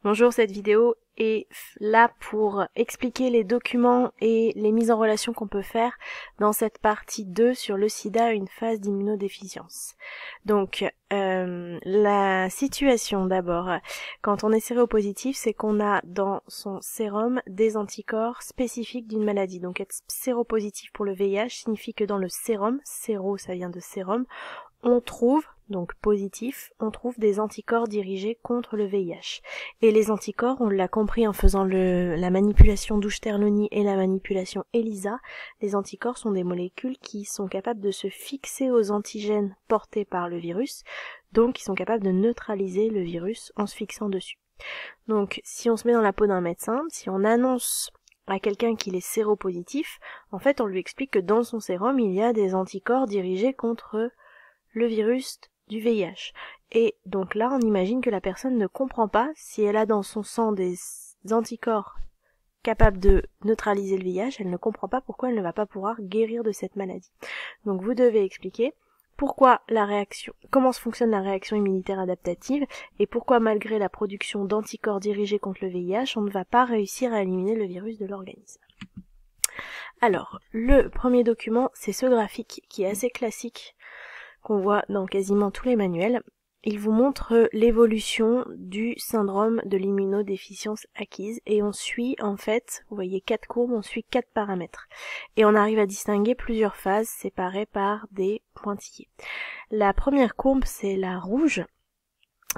Bonjour, cette vidéo est là pour expliquer les documents et les mises en relation qu'on peut faire dans cette partie 2 sur le sida, une phase d'immunodéficience. Donc, la situation d'abord, quand on est séropositif, c'est qu'on a dans son sérum des anticorps spécifiques d'une maladie. Donc être séropositif pour le VIH signifie que dans le sérum, séro ça vient de sérum, on trouve, donc positif, on trouve des anticorps dirigés contre le VIH. Et les anticorps, on l'a compris en faisant la manipulation d'Ouchterlony et la manipulation ELISA, les anticorps sont des molécules qui sont capables de se fixer aux antigènes portés par le virus, donc qui sont capables de neutraliser le virus en se fixant dessus. Donc si on se met dans la peau d'un médecin, si on annonce à quelqu'un qu'il est séropositif, en fait on lui explique que dans son sérum il y a des anticorps dirigés contre le virus du VIH. Et donc là, on imagine que la personne ne comprend pas si elle a dans son sang des anticorps capables de neutraliser le VIH, elle ne comprend pas pourquoi elle ne va pas pouvoir guérir de cette maladie. Donc vous devez expliquer pourquoi comment fonctionne la réaction immunitaire adaptative et pourquoi malgré la production d'anticorps dirigés contre le VIH, on ne va pas réussir à éliminer le virus de l'organisme. Alors, le premier document, c'est ce graphique qui est assez classique, qu'on voit dans quasiment tous les manuels. Il vous montre l'évolution du syndrome de l'immunodéficience acquise et on suit en fait, vous voyez 4 courbes, on suit 4 paramètres. Et on arrive à distinguer plusieurs phases séparées par des pointillés. La première courbe, c'est la rouge,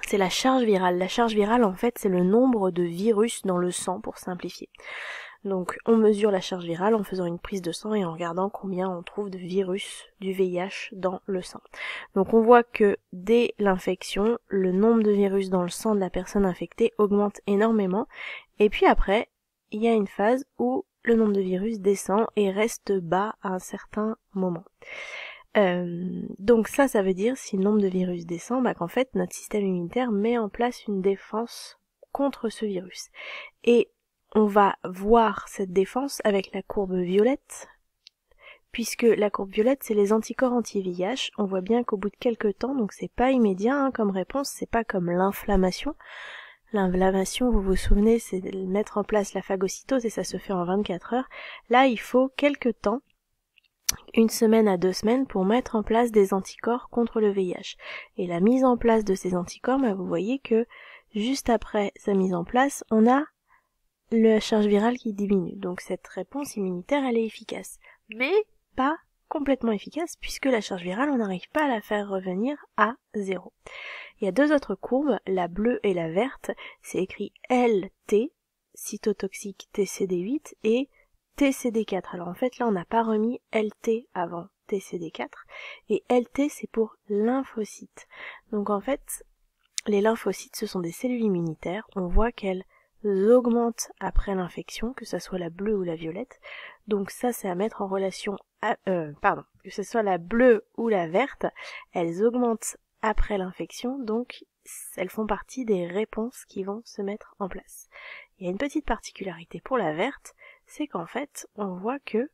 c'est la charge virale. La charge virale en fait, c'est le nombre de virus dans le sang pour simplifier. Donc on mesure la charge virale en faisant une prise de sang et en regardant combien on trouve de virus du VIH dans le sang. Donc on voit que dès l'infection, le nombre de virus dans le sang de la personne infectée augmente énormément. Et puis après, il y a une phase où le nombre de virus descend et reste bas à un certain moment. Donc ça veut dire, si le nombre de virus descend, qu'en fait notre système immunitaire met en place une défense contre ce virus. Et on va voir cette défense avec la courbe violette, puisque la courbe violette c'est les anticorps anti-VIH. On voit bien qu'au bout de quelques temps, donc c'est pas immédiat comme réponse, c'est pas comme l'inflammation. L'inflammation, vous vous souvenez, c'est de mettre en place la phagocytose et ça se fait en 24 heures. Là, il faut quelques temps, 1 semaine à 2 semaines, pour mettre en place des anticorps contre le VIH. Et la mise en place de ces anticorps, vous voyez que juste après sa mise en place, on a la charge virale qui diminue. Donc cette réponse immunitaire, elle est efficace. Mais pas complètement efficace, puisque la charge virale, on n'arrive pas à la faire revenir à 0. Il y a 2 autres courbes, la bleue et la verte, c'est écrit LT, cytotoxique TCD8, et TCD4. Alors en fait, là, on n'a pas remis LT avant TCD4, et LT, c'est pour lymphocytes. Donc en fait, les lymphocytes, ce sont des cellules immunitaires. On voit qu'elles augmentent après l'infection, que ce soit la bleue ou la violette. Donc ça, c'est à mettre en relation, que ce soit la bleue ou la verte, elles augmentent après l'infection, donc elles font partie des réponses qui vont se mettre en place. Il y a une petite particularité pour la verte, c'est qu'en fait, on voit que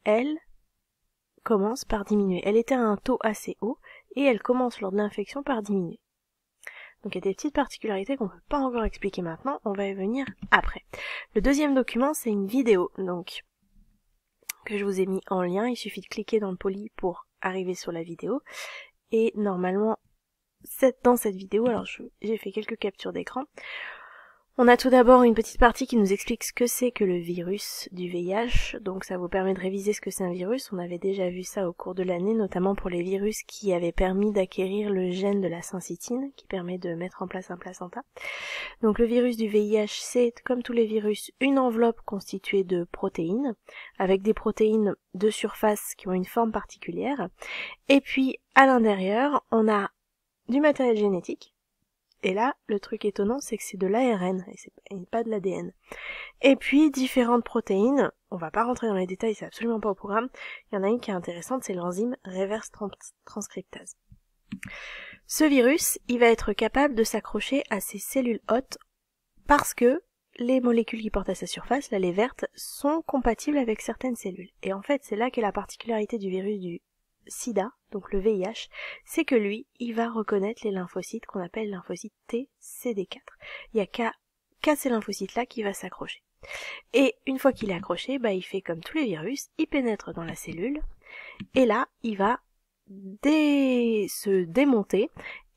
elle commence par diminuer. Elle était à un taux assez haut, et elle commence lors de l'infection par diminuer. Donc il y a des petites particularités qu'on ne peut pas encore expliquer maintenant, on va y venir après. Le deuxième document, c'est une vidéo, donc que je vous ai mis en lien, il suffit de cliquer dans le poly pour arriver sur la vidéo. Et normalement, dans cette vidéo, alors j'ai fait quelques captures d'écran, on a tout d'abord une petite partie qui nous explique ce que c'est que le virus du VIH, donc ça vous permet de réviser ce que c'est un virus. On avait déjà vu ça au cours de l'année, notamment pour les virus qui avaient permis d'acquérir le gène de la syncytine, qui permet de mettre en place un placenta. Donc le virus du VIH, c'est, comme tous les virus, une enveloppe constituée de protéines, avec des protéines de surface qui ont une forme particulière. Et puis, à l'intérieur, on a du matériel génétique. Et là, le truc étonnant, c'est que c'est de l'ARN, et pas de l'ADN. Et puis, différentes protéines, on va pas rentrer dans les détails, c'est absolument pas au programme. Il y en a une qui est intéressante, c'est l'enzyme reverse transcriptase. Ce virus, il va être capable de s'accrocher à ces cellules hôtes parce que les molécules qui portent à sa surface, là les vertes, sont compatibles avec certaines cellules. Et en fait, c'est là qu'est la particularité du virus du sida, donc le VIH, c'est que lui, il va reconnaître les lymphocytes qu'on appelle lymphocytes T, CD4. Il n'y a qu'à qu'à ces lymphocytes-là qui va s'accrocher. Et une fois qu'il est accroché, il fait comme tous les virus, il pénètre dans la cellule, et là, il va se démonter,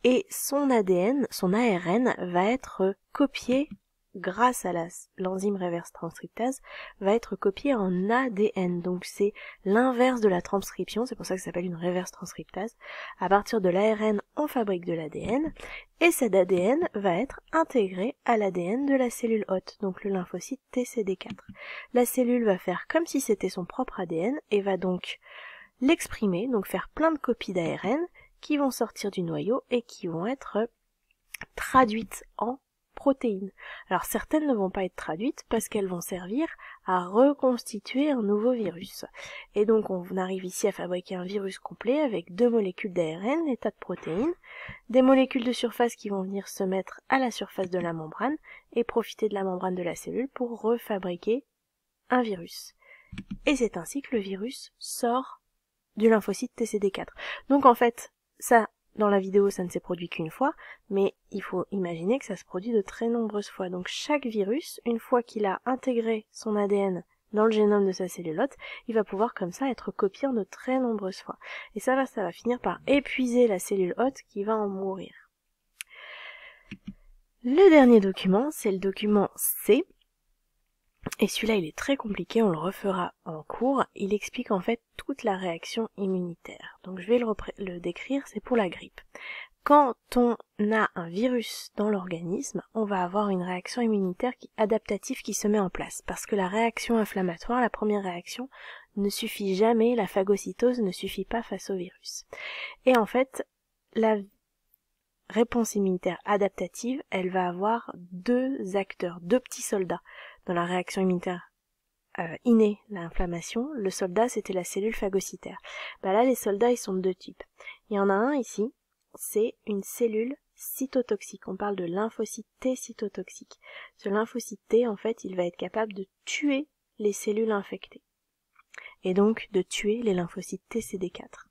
et son ADN, son ARN va être copié grâce à l'enzyme reverse transcriptase, va être copié en ADN. Donc c'est l'inverse de la transcription, c'est pour ça que ça s'appelle une reverse transcriptase. À partir de l'ARN, on fabrique de l'ADN, et cet ADN va être intégré à l'ADN de la cellule hôte, donc le lymphocyte TCD4. La cellule va faire comme si c'était son propre ADN, et va donc l'exprimer, donc faire plein de copies d'ARN, qui vont sortir du noyau et qui vont être traduites en protéines. Alors certaines ne vont pas être traduites parce qu'elles vont servir à reconstituer un nouveau virus. Et donc on arrive ici à fabriquer un virus complet avec 2 molécules d'ARN, des tas de protéines, des molécules de surface qui vont venir se mettre à la surface de la membrane et profiter de la membrane de la cellule pour refabriquer un virus. Et c'est ainsi que le virus sort du lymphocyte TCD4. Donc en fait, ça, dans la vidéo, ça ne s'est produit qu'une fois, mais il faut imaginer que ça se produit de très nombreuses fois. Donc chaque virus, une fois qu'il a intégré son ADN dans le génome de sa cellule hôte, il va pouvoir comme ça être copié en de très nombreuses fois. Et ça va finir par épuiser la cellule hôte qui va en mourir. Le dernier document, c'est le document C. Et celui-là, il est très compliqué, on le refera en cours. Il explique en fait toute la réaction immunitaire. Donc je vais le décrire, c'est pour la grippe. Quand on a un virus dans l'organisme, on va avoir une réaction immunitaire adaptative qui se met en place. Parce que la réaction inflammatoire, la première réaction, ne suffit jamais, la phagocytose ne suffit pas face au virus. Et en fait, la réponse immunitaire adaptative, elle va avoir 2 acteurs, 2 petits soldats. Dans la réaction immunitaire innée, l'inflammation, le soldat c'était la cellule phagocytaire. Là les soldats ils sont de 2 types. Il y en a un ici, c'est une cellule cytotoxique. On parle de lymphocyte T cytotoxique. Ce lymphocyte T en fait il va être capable de tuer les cellules infectées. Et donc de tuer les lymphocytes TCD4.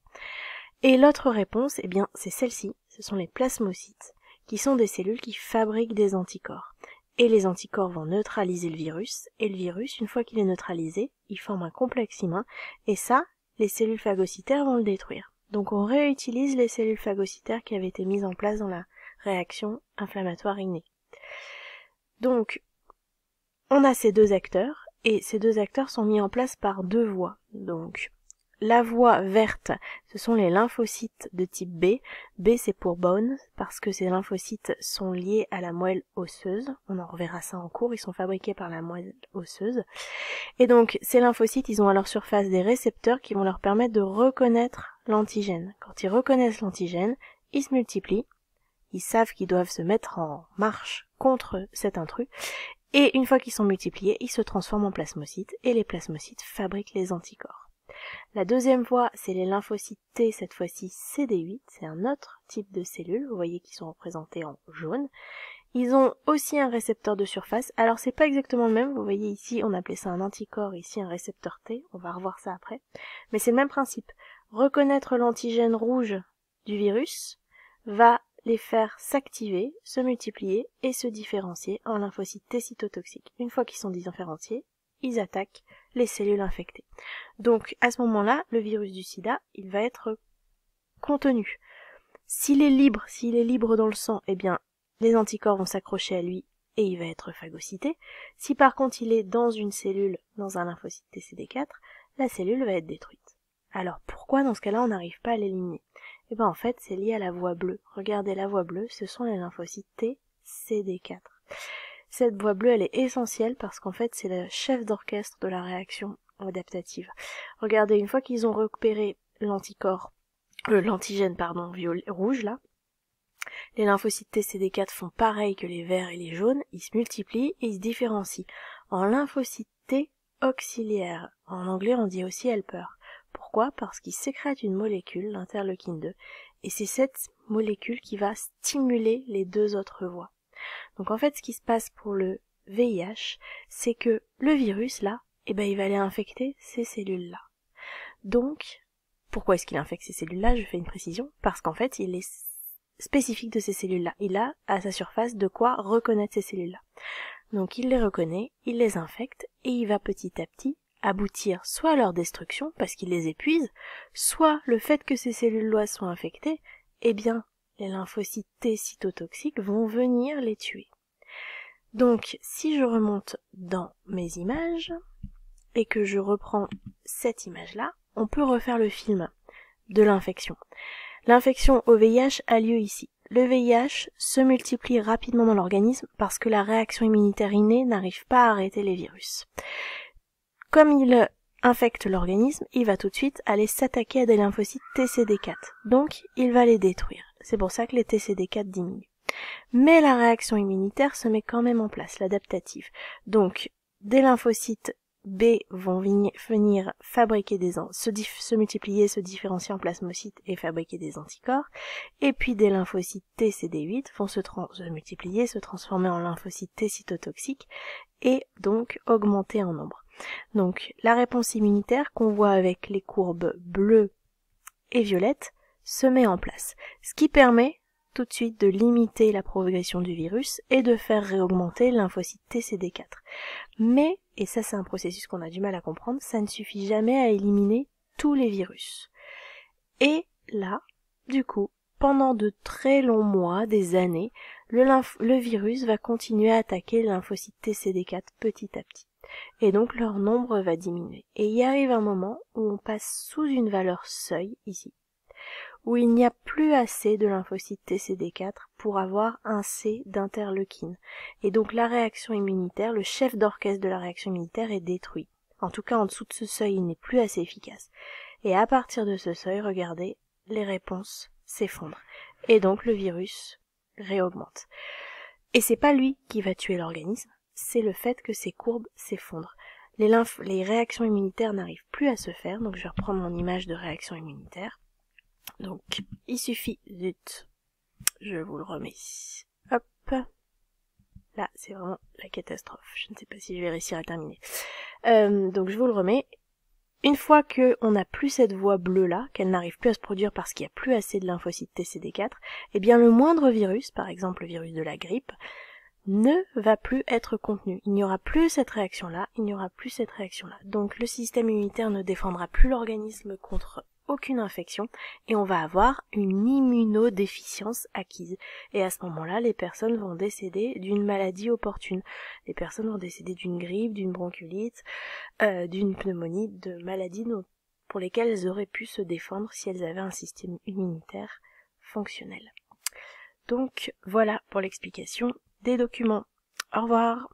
Et l'autre réponse, c'est celle-ci, ce sont les plasmocytes, qui sont des cellules qui fabriquent des anticorps. Et les anticorps vont neutraliser le virus, et le virus, une fois qu'il est neutralisé, il forme un complexe humain, et ça, les cellules phagocytaires vont le détruire. Donc on réutilise les cellules phagocytaires qui avaient été mises en place dans la réaction inflammatoire innée. Donc, on a ces 2 acteurs, et ces 2 acteurs sont mis en place par 2 voies. Donc, la voie verte, ce sont les lymphocytes de type B. B c'est pour bone, parce que ces lymphocytes sont liés à la moelle osseuse. On en reverra ça en cours, ils sont fabriqués par la moelle osseuse. Et donc, ces lymphocytes, ils ont à leur surface des récepteurs qui vont leur permettre de reconnaître l'antigène. Quand ils reconnaissent l'antigène, ils se multiplient. Ils savent qu'ils doivent se mettre en marche contre cet intrus. Et une fois qu'ils sont multipliés, ils se transforment en plasmocytes, et les plasmocytes fabriquent les anticorps. La deuxième voie, c'est les lymphocytes T, cette fois-ci CD8, c'est un autre type de cellules, vous voyez qu'ils sont représentés en jaune. Ils ont aussi un récepteur de surface, alors c'est pas exactement le même, vous voyez ici on appelait ça un anticorps, ici un récepteur T, on va revoir ça après, mais c'est le même principe. Reconnaître l'antigène rouge du virus va les faire s'activer, se multiplier et se différencier en lymphocytes T cytotoxiques. Une fois qu'ils sont différenciés, ils attaquent les cellules infectées. Donc à ce moment-là, le virus du sida, il va être contenu. S'il est libre dans le sang, les anticorps vont s'accrocher à lui et il va être phagocyté. Si par contre il est dans une cellule, dans un lymphocyte TCD4, la cellule va être détruite. Alors pourquoi dans ce cas-là on n'arrive pas à l'éliminer? En fait c'est lié à la voie bleue. Regardez la voie bleue, ce sont les lymphocytes TCD4. Cette voie bleue, elle est essentielle parce qu'en fait, c'est le chef d'orchestre de la réaction adaptative. Regardez, une fois qu'ils ont repéré l'antigène rouge là, les lymphocytes TCD4 font pareil que les verts et les jaunes, ils se multiplient et ils se différencient en lymphocytes T auxiliaires. En anglais, on dit aussi helper. Pourquoi? Parce qu'ils sécrètent une molécule, l'interleukine 2, et c'est cette molécule qui va stimuler les 2 autres voies. Donc en fait, ce qui se passe pour le VIH, c'est que le virus, là, il va aller infecter ces cellules-là. Donc, pourquoi est-ce qu'il infecte ces cellules-là? Je fais une précision. Parce qu'en fait, il est spécifique de ces cellules-là. Il a à sa surface de quoi reconnaître ces cellules-là. Donc il les reconnaît, il les infecte, et il va petit à petit aboutir soit à leur destruction, parce qu'il les épuise, soit le fait que ces cellules-là soient infectées, eh bien, les lymphocytes T cytotoxiques vont venir les tuer. Donc, si je remonte dans mes images, et que je reprends cette image-là, on peut refaire le film de l'infection. L'infection au VIH a lieu ici. Le VIH se multiplie rapidement dans l'organisme parce que la réaction immunitaire innée n'arrive pas à arrêter les virus. Comme il infecte l'organisme, il va tout de suite aller s'attaquer à des lymphocytes TCD4. Donc, il va les détruire. C'est pour ça que les TCD4 diminuent. Mais la réaction immunitaire se met quand même en place, l'adaptative. Donc, des lymphocytes B vont venir fabriquer se multiplier, se différencier en plasmocytes et fabriquer des anticorps. Et puis des lymphocytes TCD8 vont se multiplier, se transformer en lymphocytes T cytotoxiques et donc augmenter en nombre. Donc la réponse immunitaire qu'on voit avec les courbes bleues et violettes se met en place, ce qui permet tout de suite de limiter la progression du virus et de faire réaugmenter le lymphocyte TCD4. Mais, et ça c'est un processus qu'on a du mal à comprendre, ça ne suffit jamais à éliminer tous les virus. Et là, du coup, pendant de très longs mois, des années, le virus va continuer à attaquer le lymphocyte TCD4 petit à petit. Et donc leur nombre va diminuer. Et il y arrive un moment où on passe sous une valeur seuil, ici, où il n'y a plus assez de lymphocytes TCD4 pour avoir un C d'interleukine. Et donc la réaction immunitaire, le chef d'orchestre de la réaction immunitaire est détruit. En tout cas, en dessous de ce seuil, il n'est plus assez efficace. Et à partir de ce seuil, regardez, les réponses s'effondrent. Et donc le virus réaugmente. Et c'est pas lui qui va tuer l'organisme, c'est le fait que ces courbes s'effondrent. Les réactions immunitaires n'arrivent plus à se faire, donc je vais reprendre mon image de réaction immunitaire. Donc, il suffit, je vous le remets, hop, là c'est vraiment la catastrophe, je ne sais pas si je vais réussir à terminer. Donc je vous le remets, une fois qu'on n'a plus cette voie bleue là, qu'elle n'arrive plus à se produire parce qu'il n'y a plus assez de lymphocytes TCD4, eh bien le moindre virus, par exemple le virus de la grippe, ne va plus être contenu. Il n'y aura plus cette réaction-là, il n'y aura plus cette réaction-là. Donc le système immunitaire ne défendra plus l'organisme contre aucune infection et on va avoir une immunodéficience acquise. Et à ce moment-là, les personnes vont décéder d'une maladie opportune. Les personnes vont décéder d'une grippe, d'une bronchiolite, d'une pneumonie, de maladies pour lesquelles elles auraient pu se défendre si elles avaient un système immunitaire fonctionnel. Donc voilà pour l'explication des documents. Au revoir.